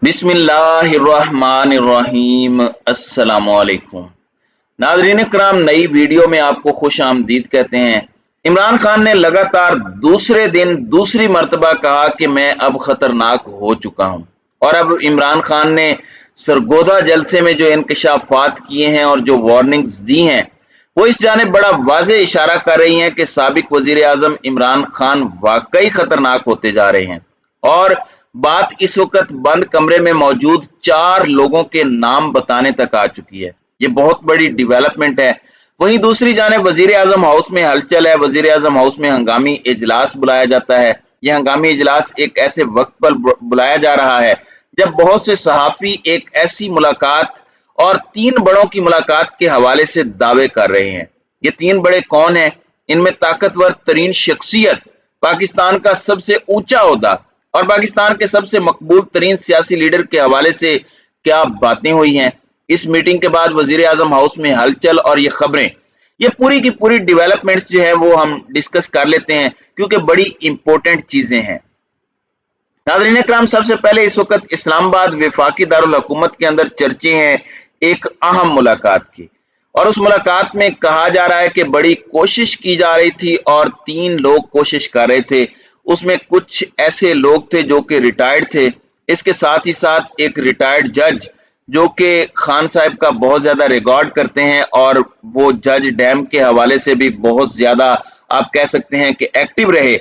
बिस्मिल्लाहिर्रहमानिर्रहीम। अस्सलामुअलैकुम नाज़रीन कराम, नई वीडियो में आपको खुश आमदीद कहते हैं। इमरान खान ने लगातार दूसरे दिन दूसरी मर्तबा कहा कि मैं अब खतरनाक हो चुका हूं, और अब इमरान खान ने सरगोदा जलसे में जो इंकशाफात किए हैं और जो वार्निंग्स दी हैं वो इस जानिब बड़ा वाज़ेह इशारा कर रही हैं कि साबिक वजीर आजम इमरान खान वाकई खतरनाक होते जा रहे हैं। और बात इस वक्त बंद कमरे में मौजूद 4 लोगों के नाम बताने तक आ चुकी है। ये बहुत बड़ी डेवलपमेंट है। वहीं दूसरी जानिब वजीर आजम हाउस में हलचल है। वजीर आजम हाउस में हंगामी इजलास बुलाया जाता है। यह हंगामी इजलास एक ऐसे वक्त पर बुलाया जा रहा है जब बहुत से सहाफी एक ऐसी मुलाकात और 3 बड़ों की मुलाकात के हवाले से दावे कर रहे हैं। ये 3 बड़े कौन हैं? इनमें ताकतवर तरीन शख्सियत, पाकिस्तान का सबसे ऊंचा ओहदा और पाकिस्तान के सबसे मकबूल तरीन सियासी लीडर के हवाले से क्या बातें हुई हैं। इस मीटिंग के बाद वजीर आजम हाउस में हलचल और ये खबरें, ये पूरी की पूरी डेवलपमेंट्स जो है वो हम डिस्कस कर लेते हैं क्योंकि बड़ी इंपॉर्टेंट चीजें हैं। नाज़रीन इकराम, सबसे पहले इस वक्त इस्लामाबाद वफाकी दारुल हुकूमत के अंदर चर्चे हैं एक अहम मुलाकात की, और उस मुलाकात में कहा जा रहा है कि बड़ी कोशिश की जा रही थी और 3 लोग कोशिश कर रहे थे। उसमें कुछ ऐसे लोग थे जो कि रिटायर्ड थे। इसके साथ ही साथ एक रिटायर्ड जज जो कि खान साहब का बहुत ज्यादा रिकॉर्ड करते हैं, और वो जज डैम के हवाले से भी बहुत ज्यादा आप कह सकते हैं कि एक्टिव रहे।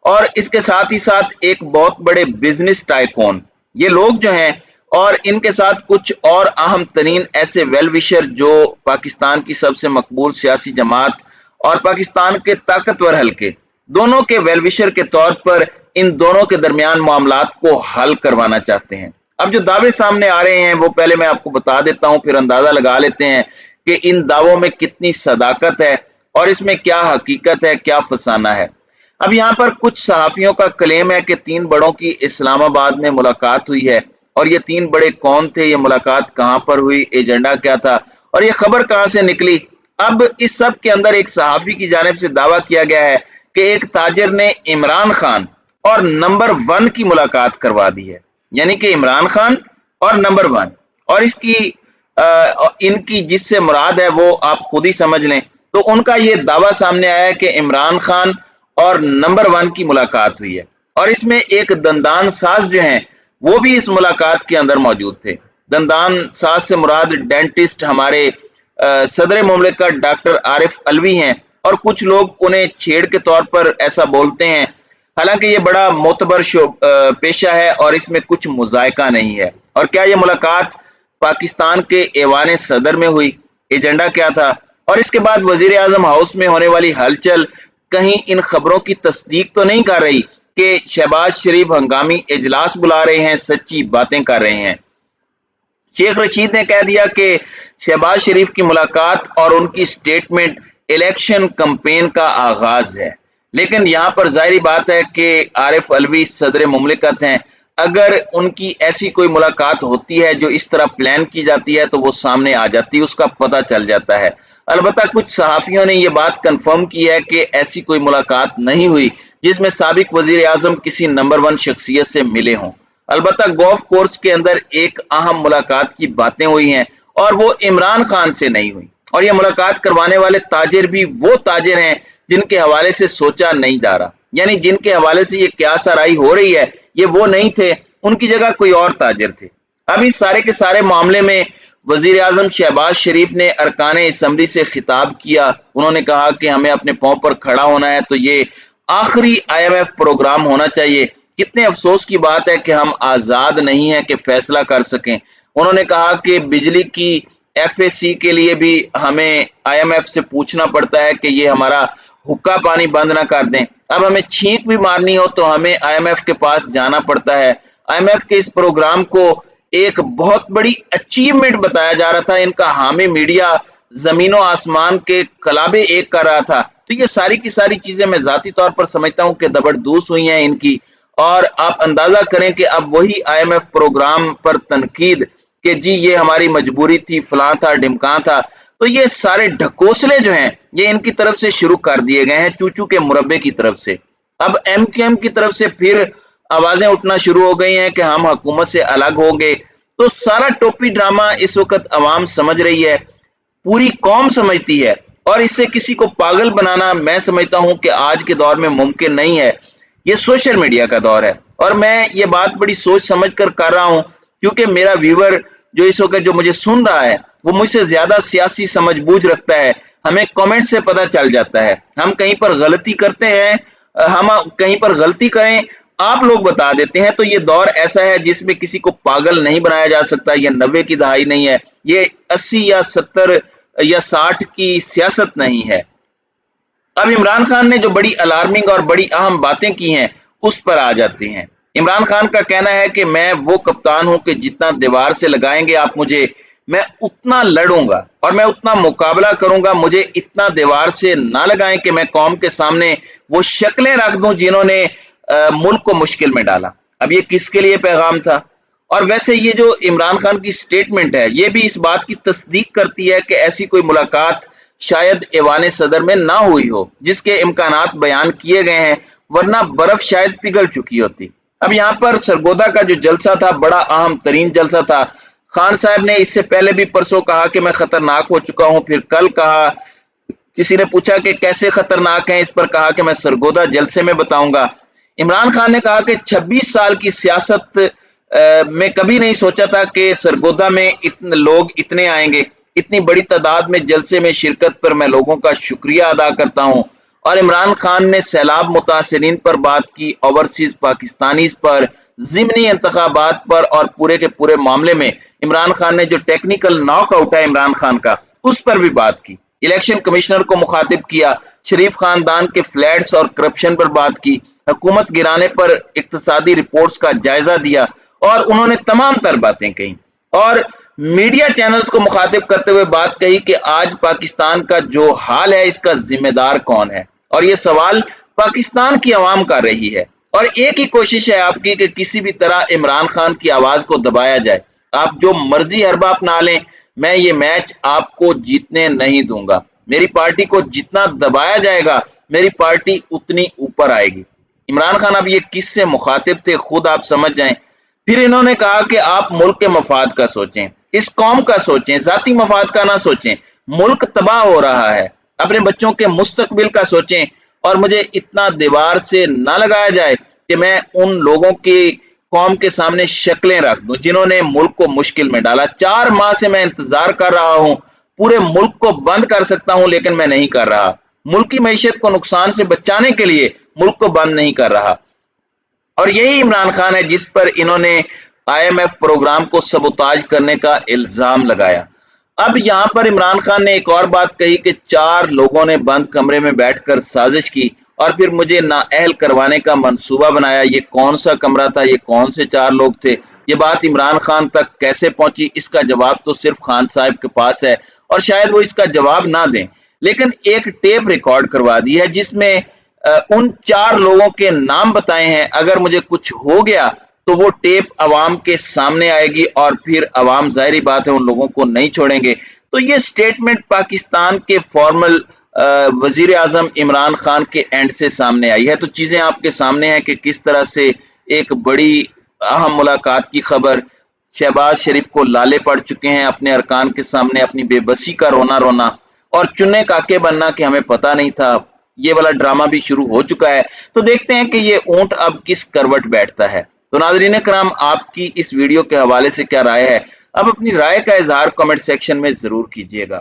और इसके साथ ही साथ एक बहुत बड़े बिजनेस टाइकून, ये लोग जो हैं, और इनके साथ कुछ और अहम तरीन ऐसे वेल विशर जो पाकिस्तान की सबसे मकबूल सियासी जमात और पाकिस्तान के ताकतवर हल्के दोनों के वेल विशर के तौर पर इन दोनों के दरमियान मामलात को हल करवाना चाहते हैं। अब जो दावे सामने आ रहे हैं वो पहले मैं आपको बता देता हूं, फिर अंदाजा लगा लेते हैं कि इन दावों में कितनी सदाकत है और इसमें क्या हकीकत है, क्या फसाना है। अब यहाँ पर कुछ सहाफियों का क्लेम है कि 3 बड़ों की इस्लामाबाद में मुलाकात हुई है, और ये 3 बड़े कौन थे, ये मुलाकात कहां पर हुई, एजेंडा क्या था और ये खबर कहां से निकली। अब इस सब के अंदर एक सहाफी की जानिब से दावा किया गया है कि एक ताजिर ने इमरान खान और नंबर 1 की मुलाकात करवा दी है, यानी कि इमरान खान और नंबर 1, और इसकी इनकी जिससे मुराद है वो आप खुद ही समझ लें। तो उनका ये दावा सामने आया है कि इमरान खान और नंबर 1 की मुलाकात हुई है, और इसमें एक दंदान साज जो हैं वो भी इस मुलाकात के अंदर मौजूद थे। दंदान साज से मुराद डेंटिस्ट हमारे सदर मुमलिकत डॉक्टर आरिफ अलवी हैं, और कुछ लोग उन्हें छेड़ के तौर पर ऐसा बोलते हैं। हालांकि ये बड़ा मोतबर पेशा है और इसमें कुछ मुजायका नहीं है। और क्या ये मुलाकात पाकिस्तान के ऐवान सदर में हुई? एजेंडा क्या था? और इसके बाद वजीर आजम हाउस में होने वाली हलचल कहीं इन खबरों की तस्दीक तो नहीं कर रही कि शहबाज शरीफ हंगामी इजलास बुला रहे हैं, सच्ची बातें कर रहे हैं। शेख रशीद ने कह दिया कि शहबाज शरीफ की मुलाकात और उनकी स्टेटमेंट इलेक्शन कैंपेन का आगाज है। लेकिन यहाँ पर जाहिर बात है कि आरिफ अलवी सदर मुमलिकत हैं, अगर उनकी ऐसी कोई मुलाकात होती है जो इस तरह प्लान की जाती है तो वो सामने आ जाती है, उसका पता चल जाता है। अलबत्ता कुछ सहाफियों ने यह बात कंफर्म की है कि ऐसी कोई मुलाकात नहीं हुई जिसमें साबिक वजीर आजम किसी नंबर 1 शख्सियत से मिले हों। अलबत्ता गोल्फ कोर्स के अंदर एक अहम मुलाकात की बातें हुई हैं और वो इमरान खान से नहीं हुई, और ये मुलाकात करवाने वाले ताजिर भी वो ताजिर हैं जिनके हवाले से सोचा नहीं जा रहा, यानी जिनके हवाले से ये क्या सराई हो रही है ये वो नहीं थे, उनकी जगह कोई और ताजिर थे। अब इस सारे के सारे मामले में वजीर आजम शहबाज शरीफ ने अरकान असम्बली से खिताब किया। उन्होंने कहा कि हमें अपने पांव पर खड़ा होना है, तो ये आखिरी IMF प्रोग्राम होना चाहिए। कितने अफसोस की बात है कि हम आजाद नहीं हैं कि फैसला कर सकें। उन्होंने कहा कि बिजली की FAC के लिए भी हमें IMF से पूछना पड़ता है कि ये हमारा हुक्का पानी बंद ना कर दें। अब हमें छींक भी मारनी हो तो हमें IMF के पास जाना पड़ता है। IMF के इस प्रोग्राम को एक बहुत बड़ी अचीवमेंट बताया जा रहा था। इनका हामी मीडिया जमीनों आसमान के कलाबे एक कर रहा था। तो ये सारी की सारी चीजें मैं जाती तौर पर समझता हूं कि दबरदूस हुई हैं इनकी, और आप अंदाजा करें कि अब वही IMF प्रोग्राम पर तनकीद कि जी ये हमारी मजबूरी थी, फलां था, ढिमकां था। तो ये सारे ढकोसले जो हैं ये इनकी तरफ से शुरू कर दिए गए हैं, चूचू के मुरब्बे की तरफ से। अब MQM की तरफ से फिर आवाजें उठना शुरू हो गई हैं कि हम हुकूमत से अलग होंगे। तो सारा टोपी ड्रामा इस वक्त अवाम समझ रही है, पूरी कौम समझती है, और इससे किसी को पागल बनाना मैं समझता हूं कि आज के दौर में मुमकिन नहीं है। ये सोशल मीडिया का दौर है और मैं ये बात बड़ी सोच समझ कर रहा हूं, क्योंकि मेरा व्यूअर जो इस वक्त जो मुझे सुन रहा है वो मुझसे ज्यादा सियासी समझबूझ रखता है। हमें कमेंट से पता चल जाता है, हम कहीं पर गलती करते हैं, हम कहीं पर गलती करें आप लोग बता देते हैं। तो ये दौर ऐसा है जिसमें किसी को पागल नहीं बनाया जा सकता। ये 90 की दहाई नहीं है, ये 80 या 70 या 60 की सियासत नहीं है। अब इमरान खान ने जो बड़ी अलार्मिंग और बड़ी अहम बातें की हैं उस पर आ जाते हैं। इमरान खान का कहना है कि मैं वो कप्तान हूं कि जितना दीवार से लगाएंगे आप मुझे, मैं उतना लड़ूंगा और मैं उतना मुकाबला करूंगा। मुझे इतना दीवार से ना लगाएं कि मैं कौम के सामने वो शक्लें रख दूं जिन्होंने मुल्क को मुश्किल में डाला। अब ये किसके लिए पैगाम था? और वैसे ये जो इमरान खान की स्टेटमेंट है ये भी इस बात की तस्दीक करती है कि ऐसी कोई मुलाकात शायद ऐवान सदर में ना हुई हो जिसके इम्कानात बयान किए गए हैं, वरना बर्फ शायद पिघल चुकी होती। अब यहाँ पर सरगोदा का जो जलसा था बड़ा अहम तरीन जलसा था। खान साहब ने इससे पहले भी परसों कहा कि मैं खतरनाक हो चुका हूं, फिर कल कहा, किसी ने पूछा कि कैसे खतरनाक है, इस पर कहा कि मैं सरगोदा जलसे में बताऊंगा। इमरान खान ने कहा कि 26 साल की सियासत में कभी नहीं सोचा था कि सरगोदा में इतने लोग इतने आएंगे, इतनी बड़ी तादाद में जलसे में शिरकत पर मैं लोगों का शुक्रिया अदा करता हूं। और इमरान खान ने सैलाब मुतासरीन पर बात की, ओवरसीज पाकिस्तानीज पर, ज़िमनी इंतखाबात पर, और पूरे के पूरे मामले में इमरान खान ने जो टेक्निकल नॉकआउट है इमरान खान का उस पर भी बात की। इलेक्शन कमिश्नर को मुखातिब किया, शरीफ खानदान के फ्लैट्स और करप्शन पर बात की, हुकूमत गिराने पर इक्तिसादी रिपोर्ट्स का जायजा दिया और उन्होंने तमाम तर बातें कही। और मीडिया चैनल्स को मुखातिब करते हुए बात कही कि आज पाकिस्तान का जो हाल है इसका जिम्मेदार कौन है, और ये सवाल पाकिस्तान की आवाम कर रही है। और एक ही कोशिश है आपकी कि किसी भी तरह इमरान खान की आवाज को दबाया जाए। आप जो मर्जी हरबा अपना लें, मैं ये मैच आपको जीतने नहीं दूंगा। मेरी पार्टी को जितना दबाया जाएगा मेरी पार्टी उतनी ऊपर आएगी। इमरान खान अब ये किससे मुखातिब थे खुद आप समझ जाएं। फिर इन्होंने कहा कि आप मुल्क के मफाद का सोचें, इस कौम का सोचें, जाती मफाद का ना सोचें। मुल्क तबाह हो रहा है, अपने बच्चों के मुस्तकबिल का सोचें। और मुझे इतना दीवार से ना लगाया जाए कि मैं उन लोगों की कौम के सामने शक्लें रख दूं जिन्होंने मुल्क को मुश्किल में डाला। 4 माह से मैं इंतजार कर रहा हूं, पूरे मुल्क को बंद कर सकता हूं लेकिन मैं नहीं कर रहा। मुल्क की मईशत को नुकसान से बचाने के लिए मुल्क को बंद नहीं कर रहा। और यही इमरान खान है जिस पर इन्होंने IMF प्रोग्राम को सबोताज करने का इल्जाम लगाया। अब यहां पर इमरान खान ने एक और बात कही कि 4 लोगों ने बंद कमरे में बैठकर साजिश की और फिर मुझे नाअहल करवाने का मंसूबा बनाया। ये कौन सा कमरा था, ये कौन से 4 लोग थे, ये बात इमरान खान तक कैसे पहुंची, इसका जवाब तो सिर्फ खान साहब के पास है और शायद वो इसका जवाब ना दें। लेकिन एक टेप रिकॉर्ड करवा दी है जिसमें उन 4 लोगों के नाम बताए हैं। अगर मुझे कुछ हो गया तो वो टेप अवाम के सामने आएगी और फिर अवाम जाहिर बात है उन लोगों को नहीं छोड़ेंगे। तो ये स्टेटमेंट पाकिस्तान के फॉर्मल वजीर आजम इमरान खान के एंड से सामने आई है। तो चीजें आपके सामने हैं कि किस तरह से एक बड़ी अहम मुलाकात की खबर, शहबाज शरीफ को लाले पड़ चुके हैं अपने अरकान के सामने, अपनी बेबसी का रोना रोना और चुन्ने काके बनना कि हमें पता नहीं था, ये वाला ड्रामा भी शुरू हो चुका है। तो देखते हैं कि ये ऊंट अब किस करवट बैठता है। तो नाज़रीन कराम, आपकी इस वीडियो के हवाले से क्या राय है? अब अपनी राय का इजहार कमेंट सेक्शन में जरूर कीजिएगा।